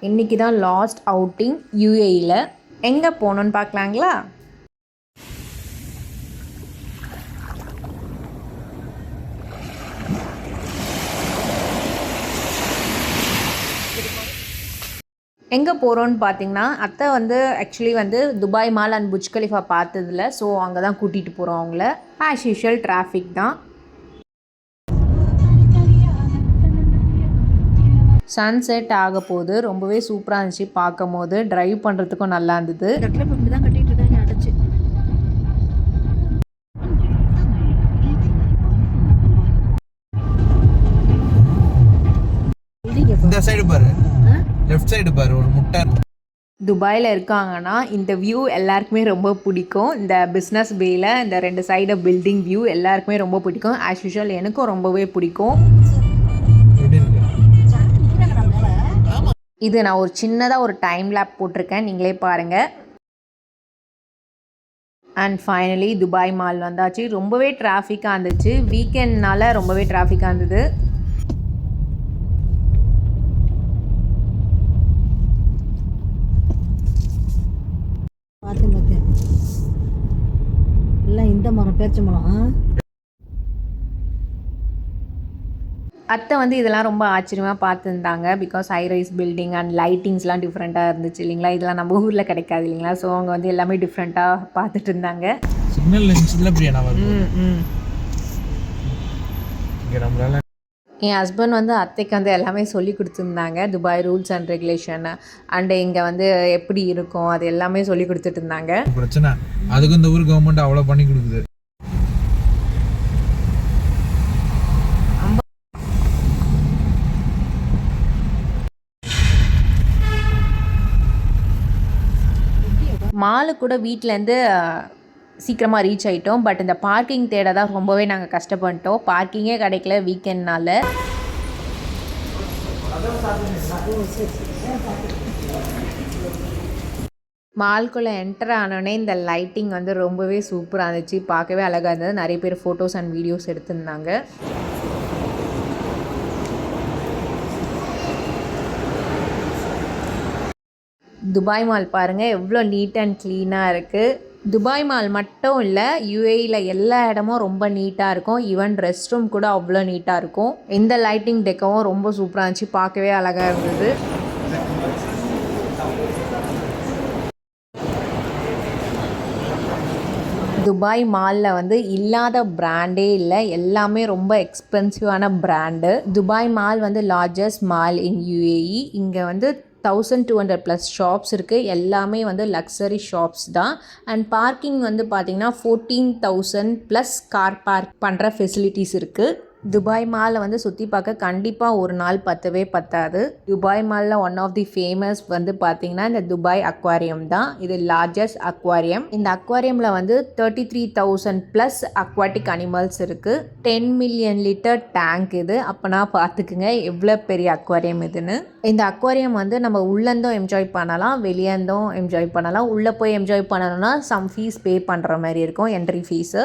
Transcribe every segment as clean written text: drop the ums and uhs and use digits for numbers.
இன்றைக்கி தான் last outing யூஏஇயில். எங்கே போகணுன்னு பார்க்கலாங்களா? எங்கே போகிறோன்னு பார்த்தீங்கன்னா, அத்தை வந்து ஆக்சுவலி வந்து Dubai mall and Bhuj Khalifa பார்த்ததில்ல. ஸோ அங்கே தான் கூட்டிகிட்டு போகிறோம் அவங்கள. ஆஸ் யூஷுவல் டிராஃபிக் தான். சன்செட் ஆக போது ரொம்பவே சூப்பராக இருந்துச்சு பார்க்கும் போது. ட்ரைவ் பண்ணுறதுக்கும் நல்லா இருந்தது. இந்த சைடு பாரு, லெஃப்ட் சைடு பாரு, ஒரு முட்டை. துபாயில் இருக்காங்கன்னா இந்த வியூ எல்லாருக்குமே ரொம்ப பிடிக்கும். இந்த பிஸ்னஸ் பேயில் இந்த 2 சைடு பில்டிங் வியூ எல்லாருக்குமே ரொம்ப பிடிக்கும். ஆஸ் யூஷுவல் எனக்கும் ரொம்பவே பிடிக்கும். இது நான் ஒரு சின்னதாக ஒரு டைம் லேப் போட்டிருக்கேன், நீங்களே பாருங்கள். அண்ட் ஃபைனலி துபாய் மால் வந்தாச்சு. ரொம்பவே டிராஃபிக்காக இருந்துச்சு, வீக்கெண்ட்னால ரொம்பவே டிராஃபிக்காக இருந்தது. பார்த்தேன் எல்லாம் இந்த மரம் பேச்சு மரம். அத்தை வந்து இதெல்லாம் ரொம்ப ஆச்சரியமாக பார்த்துருந்தாங்க. Because high rise building and லைட்டிங்ஸ்லாம் டிஃப்ரெண்ட்டாக இருந்துச்சு இல்லைங்களா. இதெல்லாம் நம்ம ஊரில் கிடைக்காது இல்லைங்களா. ஸோ அவங்க வந்து எல்லாமே டிஃப்ரெண்ட்டாக பார்த்துட்டு இருந்தாங்க. என் ஹஸ்பண்ட் வந்து அத்தைக்கு வந்து எல்லாமே சொல்லி கொடுத்துருந்தாங்க. Dubai rules and regulation and இங்கே வந்து எப்படி இருக்கும் அது எல்லாமே சொல்லி கொடுத்துட்டு இருந்தாங்க. பிரச்சனை அதுக்கு இந்த ஊர் கவர்மெண்ட் அவ்வளோ பண்ணி கொடுக்குது. மாலு கூட வீட்டிலேருந்து சீக்கிரமாக ரீச் ஆகிட்டோம். பட் இந்த பார்க்கிங் தேட தான் ரொம்பவே நாங்கள் கஷ்டப்பட்டோம். பார்க்கிங்கே கிடைக்கல வீக்கெண்ட்னால. மால்குள்ளே என்டர் ஆனோடனே இந்த லைட்டிங் வந்து ரொம்பவே சூப்பராக இருந்துச்சு, பார்க்கவே அழகாக இருந்தது. நிறைய பேர் ஃபோட்டோஸ் அண்ட் வீடியோஸ் எடுத்திருந்தாங்க. துபாய் மால் பாருங்கள் எவ்வளோ நீட் அண்ட் க்ளீனாக இருக்குது. துபாய் மால் மட்டும் இல்லை, யூஏஇயில் எல்லா இடமும் ரொம்ப நீட்டாக இருக்கும். ஈவன் ரெஸ்ட் ரூம் கூட அவ்வளோ நீட்டாக இருக்கும். இந்த லைட்டிங் டெக்கவும் ரொம்ப சூப்பராக இருந்துச்சு, பார்க்கவே அழகாக இருந்தது. துபாய் மாலில் வந்து இல்லாத பிராண்டே இல்லை, எல்லாமே ரொம்ப எக்ஸ்பென்சிவான பிராண்டு. துபாய் மால் வந்து லார்ஜஸ்ட் மால் இன் யூஏஇ. இங்கே வந்து 1200+ ஷாப்ஸ் இருக்குது. எல்லாமே வந்து லக்ஸரி ஷாப்ஸ் தான். அண்ட் பார்க்கிங் வந்து பார்த்திங்கன்னா 14,000+ கார் பார்க் பண்ணுற ஃபெசிலிட்டிஸ் இருக்குது. துபாய் மாலில் வந்து சுற்றி பார்க்க கண்டிப்பாக ஒரு நாள் பத்தவே பத்தாது. துபாய் மாலில் ஒன் ஆஃப் தி ஃபேமஸ் வந்து பார்த்திங்கன்னா இந்த துபாய் அக்வாரியம் தான். இது லார்ஜஸ்ட் அக்வாரியம். இந்த அக்வாரியமில் வந்து 33,000+ அக்வாட்டிக் அனிமல்ஸ் இருக்குது. 10 மில்லியன் லிட்டர் டேங்க் இது. அப்போனா பார்த்துக்குங்க எவ்வளோ பெரிய அக்வாரியம் இதுன்னு. இந்த அக்வாரியம் வந்து நம்ம உள்ளேருந்தும் என்ஜாய் பண்ணலாம், வெளியேருந்தும் என்ஜாய் பண்ணலாம். உள்ளே போய் என்ஜாய் பண்ணணும்னா சம் ஃபீஸ் பே பண்ணுற மாதிரி இருக்கும், என்ட்ரி ஃபீஸு.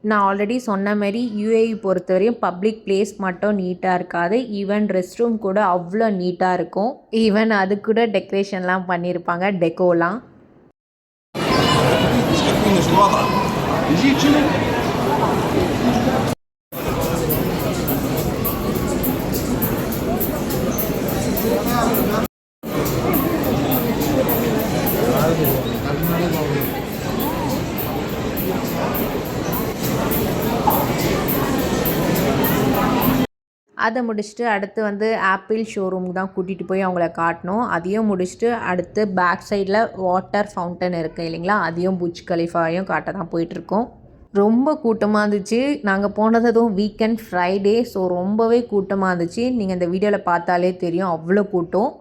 நான் ஆல்ரெடி சொன்ன மாதிரி யூஏஇ பொறுத்தவரையும் பப்ளிக் பிளேஸ் மட்டும் நீட்டாக இருக்காது, ஈவன் ரெஸ்ட் ரூம் கூட அவ்வளோ நீட்டாக இருக்கும். ஈவன் அது கூட டெக்கரேஷன்லாம் பண்ணியிருப்பாங்க, டெக்கோலாம். அதை முடிச்சுட்டு அடுத்து வந்து ஆப்பிள் ஷோரூமுக்கு தான் கூட்டிகிட்டு போய் அவங்கள காட்டணும். அதையும் முடிச்சுட்டு அடுத்து பேக் சைடில் வாட்டர் ஃபவுண்டன் இருக்குது இல்லைங்களா, அதையும் புஜ் கலிஃபாவையும் காட்ட தான் போயிட்டுருக்கோம். ரொம்ப கூட்டமாக இருந்துச்சு. நாங்கள் போனதும் வீக்கெண்ட் ஃப்ரைடே, ஸோ ரொம்பவே கூட்டமாக இருந்துச்சு. நீங்கள் இந்த வீடியோவில் பார்த்தாலே தெரியும் அவ்வளோ கூட்டம்.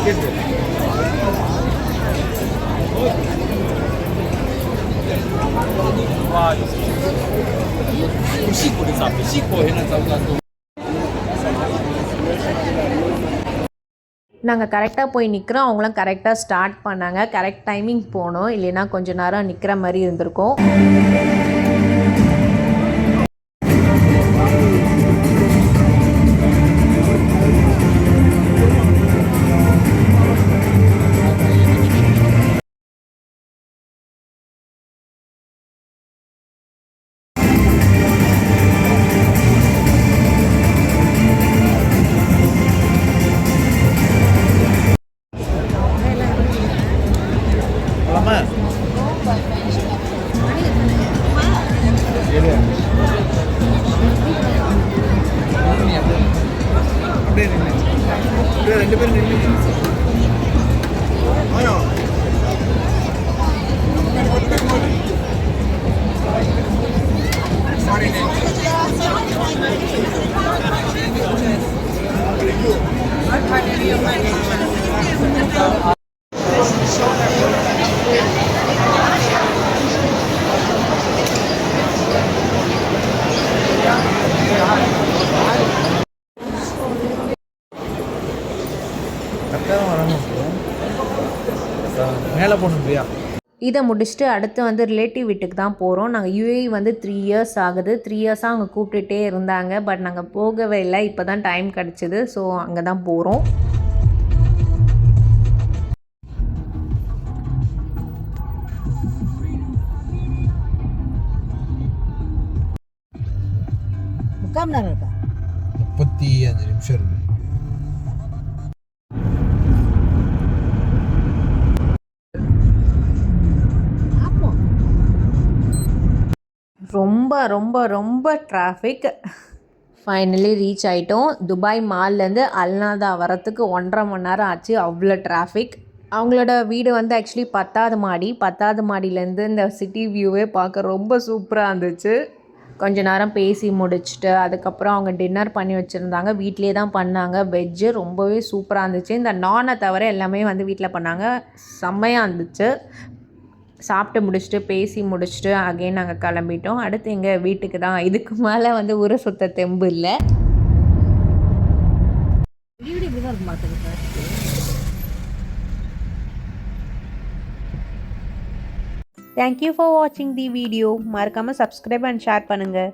Gracias. நாங்கள் கரெக்டாக போய் நிற்கிறோம், அவங்களும் கரெக்டாக ஸ்டார்ட் பண்ணாங்க. கரெக்ட் டைமிங் போகணும், இல்லைன்னா கொஞ்சம் நேரம் நிற்கிற மாதிரி இருந்திருக்கும். போலாமா? அப்படியே நில்லு. அப்படியே 2 பேரும் நில்லு. கரெக்டாக வரணும். மேலே போகணும் பிரியா. இதை முடிச்சுட்டு அடுத்து வந்து ரிலேட்டிவ் வீட்டுக்கு தான் போகிறோம். நாங்கள் யூஏஇ வந்து 3 இயர்ஸ் ஆகுது. 3 இயர்ஸாக அவங்க கூப்பிட்டுட்டே இருந்தாங்க. பட் நாங்கள் போகவே இல்லை. இப்போ தான் டைம் கிடச்சிது. ஸோ அங்கே தான் போகிறோம். முக்கால் மணி நேரம் இருக்கா? 35 நிமிஷம் இருக்கு. ரொம்ப ரொம்ப ரொம்ப டிராஃபிக். ஃபைனலி ரீச் ஆகிட்டோம். துபாய் மால்லேருந்து அல்நாதா வரத்துக்கு 1.5 மணி நேரம் ஆச்சு. அவ்வளோ டிராஃபிக். அவங்களோட வீடு வந்து ஆக்சுவலி 10வது மாடி. 10வது மாடியிலேருந்து இந்த சிட்டி வியூவே பார்க்க ரொம்ப சூப்பராக இருந்துச்சு. கொஞ்ச நேரம் பேசி முடிச்சுட்டு அதுக்கப்புறம் அவங்க டின்னர் பண்ணி வச்சுருந்தாங்க. வீட்டிலே தான் பண்ணாங்க. வெஜ்ஜு ரொம்பவே சூப்பராக இருந்துச்சு. இந்த நானை தவிர எல்லாமே வந்து வீட்டில் பண்ணாங்க. செம்மையாக இருந்துச்சு. சாப்பிட்டு முடிச்சுட்டு பேசி முடிச்சுட்டு அகைன் நாங்கள் கிளம்பிட்டோம். அடுத்து எங்கள் வீட்டுக்கு தான். இதுக்கு மேலே வந்து ஊரை சுத்த தெம்பு இல்லை. வீடு இப்படி தான் இருக்கு மாற்றுறது. தேங்க்யூ ஃபார் வாட்சிங் தி வீடியோ. மறக்காமல் சப்ஸ்கிரைப் அண்ட் ஷேர் பண்ணுங்கள்.